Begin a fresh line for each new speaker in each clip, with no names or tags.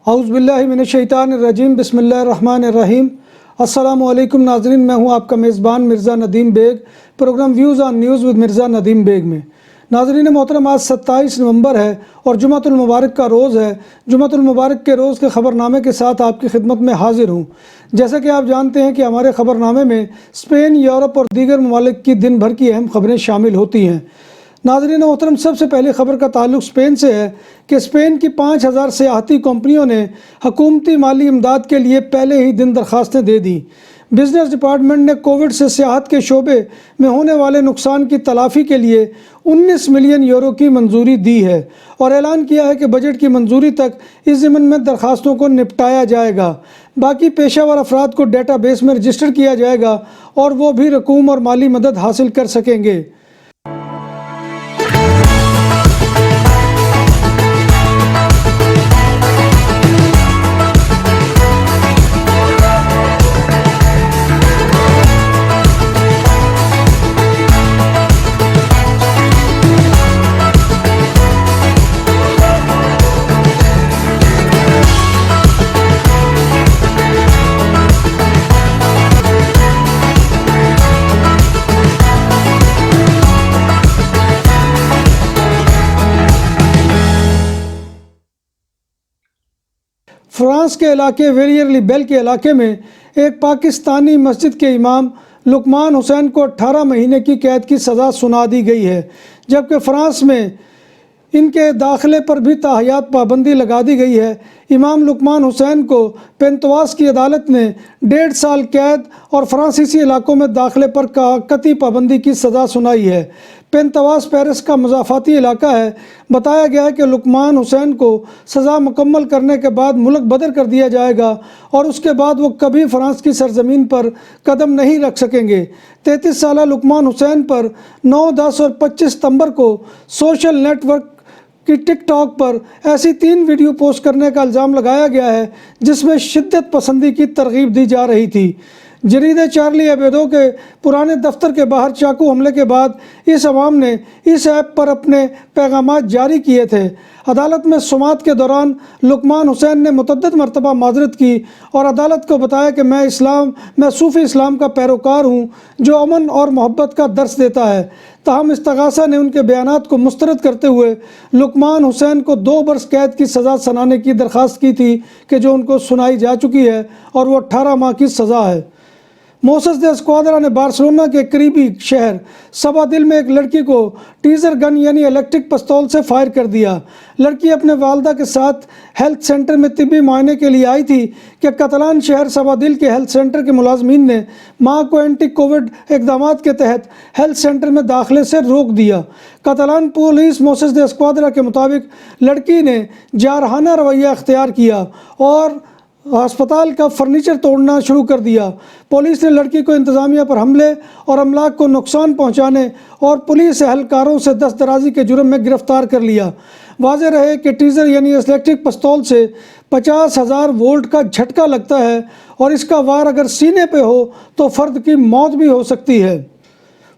اعوذ باللہ من الشیطان الرجیم بسم اللہ الرحمن الرحیم۔ السلام علیکم ناظرین، میں ہوں آپ کا میزبان Mirza Nadeem Baig, program views on news with Mirza Nadeem Baig میں۔ ناظرین محترم، آج 27 نومبر ہے اور جمعۃ المبارک کا روز ہے۔ جمعۃ المبارک کے روز کے خبر نامے کے ساتھ آپ کی خدمت میں حاضر ہوں۔ جیسا کہ آپ جانتے ہیں کہ ہمارے خبر نامے میں اسپین، یورپ اور دیگر ممالک کی دن بھر کی اہم خبریں شامل ہوتی ہیں۔ ناظرین محترم، سب سے پہلے خبر کا تعلق اسپین سے ہے کہ اسپین کی 5000 سیاحتی کمپنیوں نے حکومتی مالی امداد کے لیے پہلے ہی دن درخواستیں دے دیں۔ بزنس ڈپارٹمنٹ نے کووڈ سے سیاحت کے شعبے میں ہونے والے نقصان کی تلافی کے لیے 19 ملین یورو کی منظوری دی ہے اور اعلان کیا ہے کہ بجٹ کی منظوری تک اس ضمن میں درخواستوں کو نپٹایا جائے گا۔ باقی پیشہ ور افراد کو ڈیٹا بیس میں رجسٹر کیا جائے گا اور وہ بھی رقوم اور مالی مدد حاصل کر سکیں گے۔ فرانس کے علاقے ویلیئر لی بیل کے علاقے میں ایک پاکستانی مسجد کے امام لقمان حسین کو 18 مہینے کی قید کی سزا سنا دی گئی ہے، جبکہ فرانس میں ان کے داخلے پر بھی تاحیات پابندی لگا دی گئی ہے۔ امام لقمان حسین کو پینتواس کی عدالت نے 1.5 سال قید اور فرانسیسی علاقوں میں داخلے پر قطعی پابندی کی سزا سنائی ہے۔ پینتواس پیرس کا مضافاتی علاقہ ہے۔ بتایا گیا ہے کہ لقمان حسین کو سزا مکمل کرنے کے بعد ملک بدر کر دیا جائے گا اور اس کے بعد وہ کبھی فرانس کی سرزمین پر قدم نہیں رکھ سکیں گے۔ 33 سالہ لقمان حسین پر 9، 10 اور 25 ستمبر کو سوشل نیٹ ورک کی ٹک ٹاک پر ایسی 3 ویڈیو پوسٹ کرنے کا الزام لگایا گیا ہے جس میں شدت پسندی کی ترغیب دی جا رہی تھی۔ جریدے چارلی ایبدو کے پرانے دفتر کے باہر چاقو حملے کے بعد اس عوام نے اس ایپ پر اپنے پیغامات جاری کیے تھے۔ عدالت میں سماعت کے دوران لقمان حسین نے متعدد مرتبہ معذرت کی اور عدالت کو بتایا کہ میں صوفی اسلام کا پیروکار ہوں جو امن اور محبت کا درس دیتا ہے۔ تاہم استغاثہ نے ان کے بیانات کو مسترد کرتے ہوئے لقمان حسین کو 2 برس قید کی سزا سنانے کی درخواست کی تھی کہ جو ان کو سنائی جا چکی ہے اور وہ 18 ماہ کی سزا ہے۔ موسس دے اسکوادرا نے بارسلونا کے قریبی شہر سبادل میں ایک لڑکی کو ٹیزر گن یعنی الیکٹرک پستول سے فائر کر دیا۔ لڑکی اپنے والدہ کے ساتھ ہیلتھ سینٹر میں طبی معائنے کے لیے آئی تھی کہ کاتالان شہر سبادل کے ہیلتھ سینٹر کے ملازمین نے ماں کو اینٹی کووڈ اقدامات کے تحت ہیلتھ سینٹر میں داخلے سے روک دیا۔ کاتالان پولیس موسس دے اسکوادرا کے مطابق لڑکی نے جارحانہ رویہ اختیار کیا اور ہسپتال کا فرنیچر توڑنا شروع کر دیا۔ پولیس نے لڑکی کو انتظامیہ پر حملے اور املاک کو نقصان پہنچانے اور پولیس اہلکاروں سے دست درازی کے جرم میں گرفتار کر لیا۔ واضح رہے کہ ٹیزر یعنی الیکٹرک پستول سے 50,000 وولٹ کا جھٹکا لگتا ہے اور اس کا وار اگر سینے پہ ہو تو فرد کی موت بھی ہو سکتی ہے۔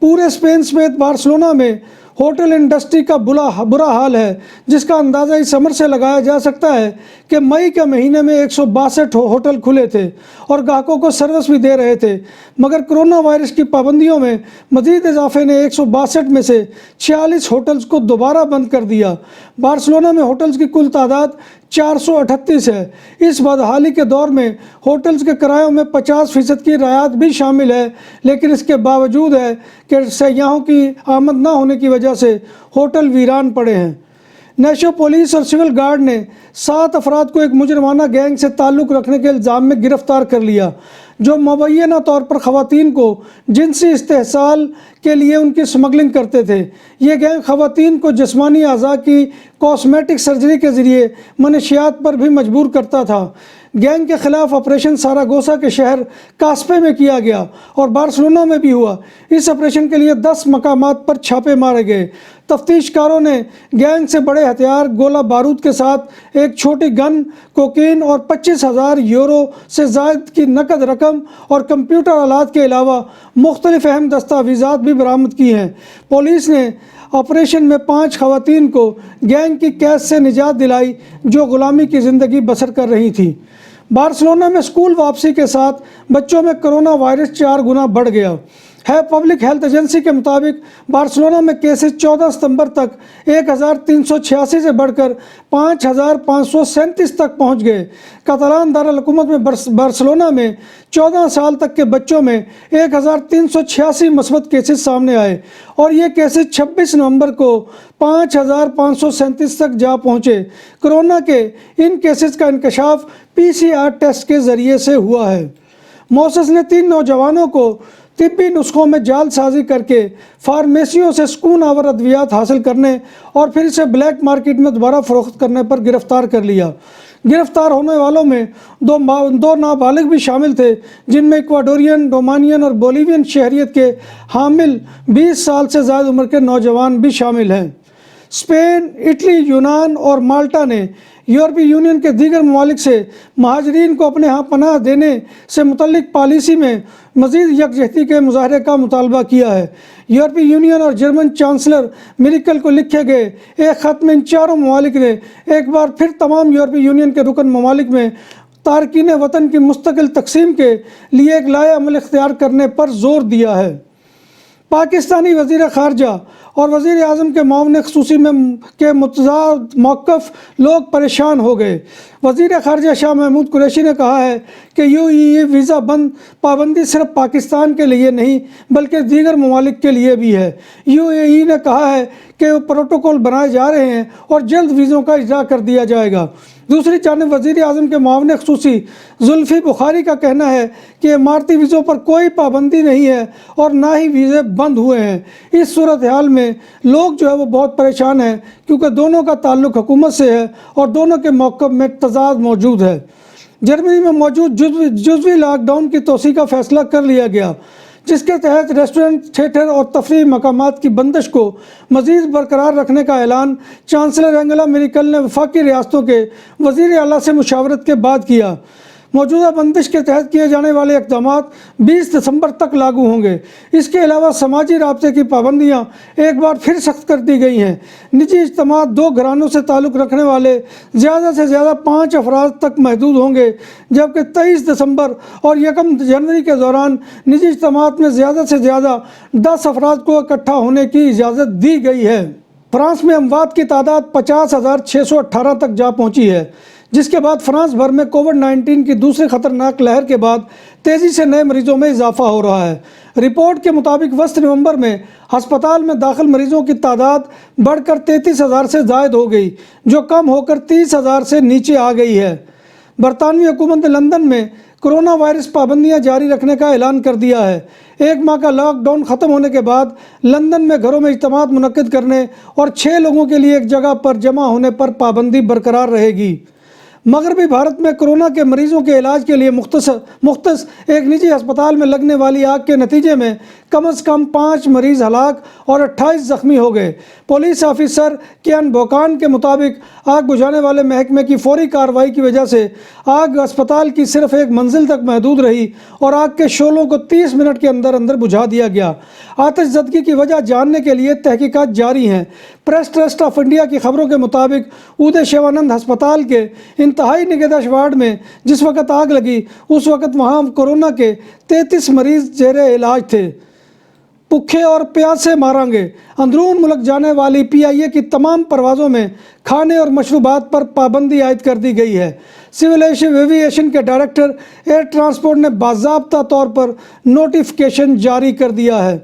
پورے اسپین سمیت بارسلونا میں ہوٹل انڈسٹری کا برا حال ہے، جس کا اندازہ اس عمر سے لگایا جا سکتا ہے کہ مئی کے مہینے میں 162 ہوٹل کھلے تھے اور گاہکوں کو سروس بھی دے رہے تھے، مگر کرونا وائرس کی پابندیوں میں مزید اضافے نے 162 میں سے 46 ہوٹلز کو دوبارہ بند کر دیا۔ بارسلونا میں ہوٹلز کی کل تعداد 438 ہے۔ اس بدحالی کے دور میں ہوٹلز کے کرایوں میں 50% کی رعایت بھی شامل ہے، لیکن اس کے باوجود ہے کہ سیاحوں کی آمد نہ ہونے کی وجہ سے ہوٹل ویران پڑے ہیں۔ نیشو پولیس اور سول گارڈ نے 7 افراد کو ایک مجرمانہ گینگ سے تعلق رکھنے کے الزام میں گرفتار کر لیا، جو مبینہ طور پر خواتین کو جنسی استحصال کے لیے ان کی سمگلنگ کرتے تھے۔ یہ گینگ خواتین کو جسمانی اعضاء کی کاسمیٹک سرجری کے ذریعے منشیات پر بھی مجبور کرتا تھا۔ گینگ کے خلاف آپریشن ساراگوسا کے شہر کاسپے میں کیا گیا اور بارسلونا میں بھی ہوا۔ اس آپریشن کے لیے 10 مقامات پر چھاپے مارے گئے۔ تفتیش کاروں نے گینگ سے بڑے ہتھیار، گولہ بارود کے ساتھ ایک چھوٹی گن، کوکین اور 25,000 یورو سے زائد کی نقد رقم اور کمپیوٹر آلات کے علاوہ مختلف اہم دستاویزات بھی برآمد کی ہیں۔ پولیس نے آپریشن میں 5 خواتین کو گینگ کی قید سے نجات دلائی جو غلامی کی زندگی بسر کر رہی تھیں۔ بارسلونا میں اسکول واپسی کے ساتھ بچوں میں کرونا وائرس 4 گنا بڑھ گیا ہے۔ پبلک ہیلتھ ایجنسی کے مطابق بارسلونا میں کیسز 14 ستمبر تک 1,386 سے بڑھ کر 5,537 تک پہنچ گئے۔ کاتالان دارالحکومت میں بارسلونا میں 14 سال تک کے بچوں میں 1,386 مثبت کیسز سامنے آئے اور یہ کیسز 26 نومبر کو 5,537 تک جا پہنچے۔ کرونا کے ان کیسز کا انکشاف PCR ٹیسٹ کے ذریعے سے ہوا ہے۔ موسس نے 3 نوجوانوں کو طبی نسخوں میں جعل سازی کر کے فارمیسیوں سے سکون آور ادویات حاصل کرنے اور پھر اسے بلیک مارکیٹ میں دوبارہ فروخت کرنے پر گرفتار کر لیا۔ گرفتار ہونے والوں میں دو نابالغ بھی شامل تھے، جن میں ایکواڈورین، رومانین اور بولیوین شہریت کے حامل 20 سال سے زائد عمر کے نوجوان بھی شامل ہیں۔ اسپین، اٹلی، یونان اور مالٹا نے یورپی یونین کے دیگر ممالک سے مہاجرین کو اپنے ہاں پناہ دینے سے متعلق پالیسی میں مزید یکجہتی کے مظاہرے کا مطالبہ کیا ہے۔ یورپی یونین اور جرمن چانسلر میرکل کو لکھے گئے ایک خط میں ان چاروں ممالک نے ایک بار پھر تمام یورپی یونین کے رکن ممالک میں تارکین وطن کی مستقل تقسیم کے لیے ایک لائحہ عمل اختیار کرنے پر زور دیا ہے۔ پاکستانی وزیر خارجہ اور وزیر اعظم کے معاون خصوصی کے متضاد موقف لوگ پریشان ہو گئے۔ وزیر خارجہ شاہ محمود قریشی نے کہا ہے کہ UAE ویزا پابندی صرف پاکستان کے لیے نہیں بلکہ دیگر ممالک کے لیے بھی ہے۔ UAE نے کہا ہے کہ پروٹوکول بنائے جا رہے ہیں اور جلد ویزوں کا اجرا کر دیا جائے گا۔ دوسری جانب وزیر اعظم کے معاون خصوصی زلفی بخاری کا کہنا ہے کہ امارتی ویزوں پر کوئی پابندی نہیں ہے اور نہ ہی ویزے بند ہوئے ہیں۔ اس صورتحال میں لوگ جو ہے وہ بہت پریشان ہیں کیونکہ دونوں کا تعلق حکومت سے ہے اور دونوں کے موقف میں تضاد موجود ہے۔ جرمنی میں موجود جزوی لاک ڈاؤن کی توسیع کا فیصلہ کر لیا گیا، جس کے تحت ریسٹورنٹ، تھیٹر اور تفریحی مقامات کی بندش کو مزید برقرار رکھنے کا اعلان چانسلر انگیلا میرکل نے وفاقی ریاستوں کے وزیر اعلیٰ سے مشاورت کے بعد کیا۔ موجودہ بندش کے تحت کیے جانے والے اقدامات 20 دسمبر تک لاگو ہوں گے۔ اس کے علاوہ سماجی رابطے کی پابندیاں ایک بار پھر سخت کر دی گئی ہیں۔ نجی اجتماعات 2 گھرانوں سے تعلق رکھنے والے زیادہ سے زیادہ 5 افراد تک محدود ہوں گے، جبکہ 23 دسمبر اور 1 جنوری کے دوران نجی اجتماعات میں زیادہ سے زیادہ 10 افراد کو اکٹھا ہونے کی اجازت دی گئی ہے۔ فرانس میں اموات کی تعداد 50,618 تک جا پہنچی ہے، جس کے بعد فرانس بھر میں کووڈ-19 کی دوسری خطرناک لہر کے بعد تیزی سے نئے مریضوں میں اضافہ ہو رہا ہے۔ رپورٹ کے مطابق وسط نومبر میں ہسپتال میں داخل مریضوں کی تعداد بڑھ کر 33,000 سے زائد ہو گئی، جو کم ہو کر 30,000 سے نیچے آ گئی ہے۔ برطانوی حکومت نے لندن میں کرونا وائرس پابندیاں جاری رکھنے کا اعلان کر دیا ہے۔ 1 ماہ کا لاک ڈاؤن ختم ہونے کے بعد لندن میں گھروں میں اجتماعات منعقد کرنے اور 6 لوگوں کے لیے ایک جگہ پر جمع ہونے پر پابندی برقرار رہے گی۔ مغربی بھارت میں کرونا کے مریضوں کے علاج کے لیے مختص ایک نجی ہسپتال میں لگنے والی آگ کے نتیجے میں کم از کم 5 مریض ہلاک اور 28 زخمی ہو گئے۔ پولیس آفیسر کیان بوکان کے مطابق آگ بجھانے والے محکمے کی فوری کارروائی کی وجہ سے آگ ہسپتال کی صرف ایک منزل تک محدود رہی اور آگ کے شعلوں کو 30 منٹ کے اندر بجھا دیا گیا۔ آتش زدگی کی وجہ جاننے کے لیے تحقیقات جاری ہیں۔ پریس ٹرسٹ آف انڈیا کی خبروں کے مطابق ادے شیوانند ہسپتال کے انتہائی نگہداشت وارڈ میں جس وقت آگ لگی اس وقت وہاں کورونا کے 33 مریض زیر علاج تھے۔ بھوکے اور پیاسے ماریں گے۔ اندرون ملک جانے والی PIA کی تمام پروازوں میں کھانے اور مشروبات پر پابندی عائد کر دی گئی ہے۔ سول ایویشن کے ڈائریکٹر ایئر ٹرانسپورٹ نے باضابطہ طور پر نوٹیفیکیشن جاری کر دیا ہے۔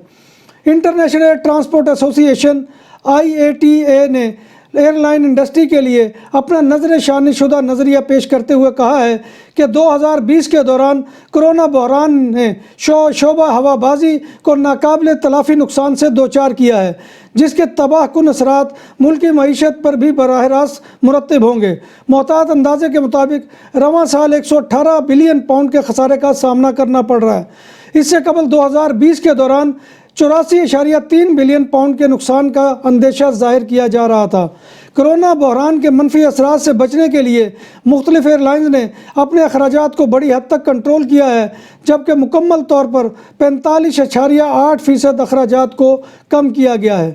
انٹرنیشنل ایئر ٹرانسپورٹ ایسوسی ایشن IATA نے ایئر لائن انڈسٹری کے لیے اپنا نظر ثانی شدہ نظریہ پیش کرتے ہوئے کہا ہے کہ 2020 کے دوران کرونا بحران نے شعبہ ہوا بازی کو ناقابل تلافی نقصان سے دوچار کیا ہے، جس کے تباہ کن اثرات ملکی معیشت پر بھی براہ راست مرتب ہوں گے۔ محتاط اندازے کے مطابق رواں سال 118 بلین پاؤنڈ کے خسارے کا سامنا کرنا پڑ رہا ہے۔ اس سے قبل 2020 کے دوران 84.3 بلین پاؤنڈ کے نقصان کا اندیشہ ظاہر کیا جا رہا تھا۔ کرونا بحران کے منفی اثرات سے بچنے کے لیے مختلف ایئر لائنز نے اپنے اخراجات کو بڑی حد تک کنٹرول کیا ہے، جبکہ مکمل طور پر 45.8% اخراجات کو کم کیا گیا ہے۔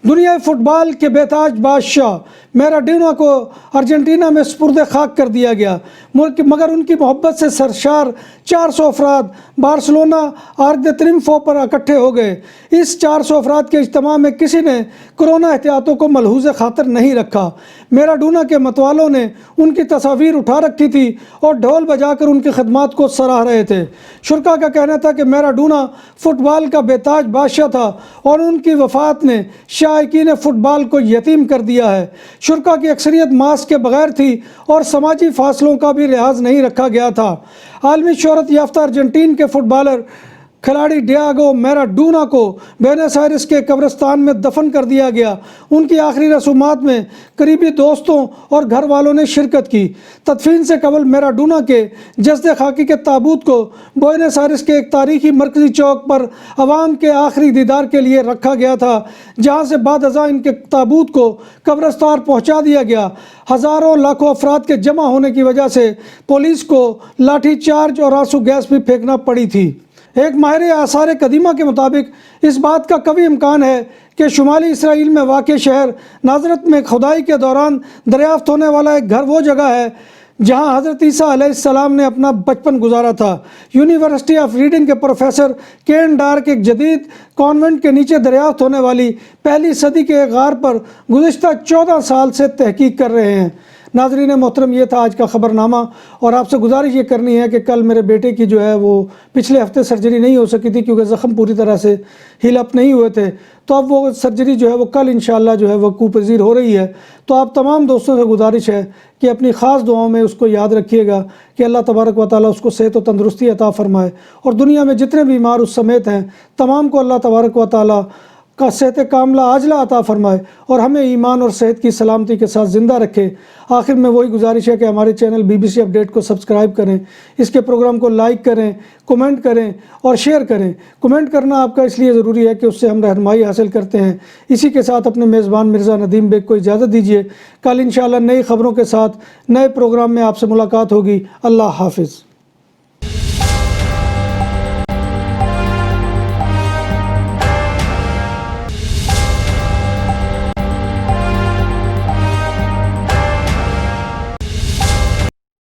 دنیا فٹ بال کے بے تاج بادشاہ میراڈونا کو ارجنٹینا میں سپرد خاک کر دیا گیا، مگر ان کی محبت سے سرشار 400 افراد بارسلونا آرک دے ترنفو پر اکٹھے ہو گئے۔ اس 400 افراد کے اجتماع میں کسی نے کرونا احتیاطوں کو ملحوظ خاطر نہیں رکھا۔ میراڈونا کے متوالوں نے ان کی تصاویر اٹھا رکھی تھی اور ڈھول بجا کر ان کی خدمات کو سراہ رہے تھے۔ شرکاء کا کہنا تھا کہ میراڈونا فٹ بال کا بے تاج بادشاہ تھا اور ان کی وفات نے شائقین فٹ بال کو یتیم کر دیا ہے۔ شرکاء کی اکثریت ماسک کے بغیر تھی اور سماجی فاصلوں کا بھی لحاظ نہیں رکھا گیا تھا۔ عالمی شہرت یافتہ ارجنٹین کے فٹ بالر کھلاڑی ڈیاگو میراڈونا کو بینس آئرس کے قبرستان میں دفن کر دیا گیا۔ ان کی آخری رسومات میں قریبی دوستوں اور گھر والوں نے شرکت کی۔ تدفین سے قبل میراڈونا کے جسد خاکی کے تابوت کو بینس آئرس کے ایک تاریخی مرکزی چوک پر عوام کے آخری دیدار کے لیے رکھا گیا تھا، جہاں سے بعد ازاں ان کے تابوت کو قبرستان پہنچا دیا گیا۔ ہزاروں لاکھوں افراد کے جمع ہونے کی وجہ سے پولیس کو لاٹھی چارج اور آنسو گیس بھی پھینکنا پڑی تھی۔ ایک ماہر آثار قدیمہ کے مطابق اس بات کا قوی امکان ہے کہ شمالی اسرائیل میں واقع شہر نازرت میں کھدائی کے دوران دریافت ہونے والا ایک گھر وہ جگہ ہے جہاں حضرت عیسیٰ علیہ السلام نے اپنا بچپن گزارا تھا۔ یونیورسٹی آف ریڈنگ کے پروفیسر کین ڈارک ایک جدید کانوینٹ کے نیچے دریافت ہونے والی پہلی صدی کے ایک غار پر گزشتہ 14 سال سے تحقیق کر رہے ہیں۔ ناظرین محترم، یہ تھا آج کا خبر نامہ، اور آپ سے گزارش یہ کرنی ہے کہ کل میرے بیٹے کی جو ہے وہ پچھلے ہفتے سرجری نہیں ہو سکی تھی کیونکہ زخم پوری طرح سے ہیل اپ نہیں ہوئے تھے، تو اب وہ سرجری جو ہے وہ کل انشاءاللہ جو ہے وقوع پذیر ہو رہی ہے۔ تو آپ تمام دوستوں سے گزارش ہے کہ اپنی خاص دعاؤں میں اس کو یاد رکھیے گا کہ اللہ تبارک و تعالیٰ اس کو صحت و تندرستی عطا فرمائے، اور دنیا میں جتنے بیمار اس سمیت ہیں تمام کو اللہ تبارک و تعالیٰ کا صحت کاملہ عاجلہ عطا فرمائے اور ہمیں ایمان اور صحت کی سلامتی کے ساتھ زندہ رکھے۔ آخر میں وہی گزارش ہے کہ ہمارے چینل BBC اپڈیٹ کو سبسکرائب کریں، اس کے پروگرام کو لائک کریں، کمنٹ کریں اور شیئر کریں۔ کمنٹ کرنا آپ کا اس لیے ضروری ہے کہ اس سے ہم رہنمائی حاصل کرتے ہیں۔ اسی کے ساتھ اپنے میزبان مرزا ندیم بیگ کو اجازت دیجیے۔ کل انشاءاللہ نئی خبروں کے ساتھ نئے پروگرام میں آپ سے ملاقات ہوگی۔ اللہ حافظ۔